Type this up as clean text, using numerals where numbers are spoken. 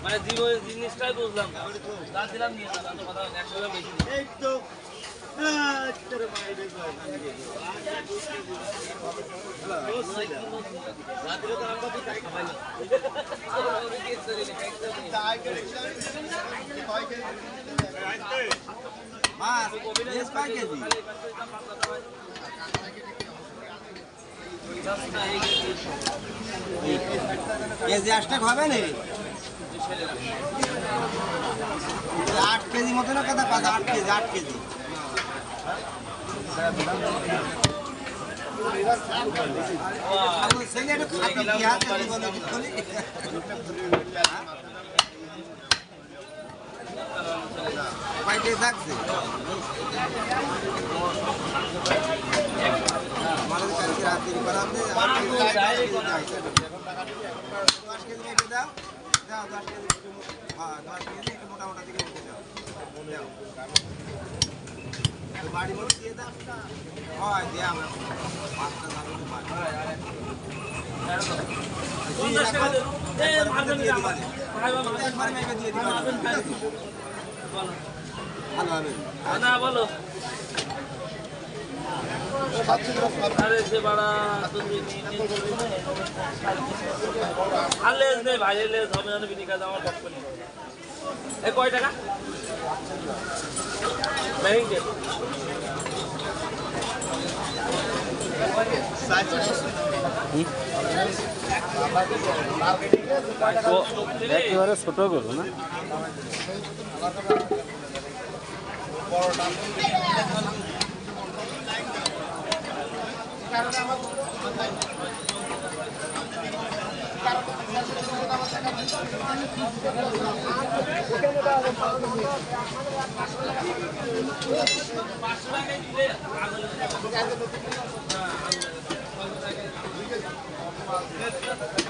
মানে জিনিসটাই বুঝলাম না দিলাম নিয়ে কথা 100 বেশি এই তো হবে না 8 কেজি মতো না কথা 8 কেজি থাকছে আমাদের কালকে রাত্রি করাতে 10 কেজি মেপে দাও দাও 10 কেজি হ্যাঁ 10 কেজি একটু মোটা মোটা দিকে উঠে দাও দাও তো বাড়ি মোট দিয়ে দাও হয় দিয়ে আমরা পাঁচটা দাম বাড়ি একবার মেপে দিয়ে দিবা ভালো হবে না বলো আরে সে বাড়া আলেজ নেই ভাই লেজ হবে না বিনি কাজ আমার পক্ষ নেই এ কয় টাকা ব্যাংকে একেবারে ছোট করো না টাকা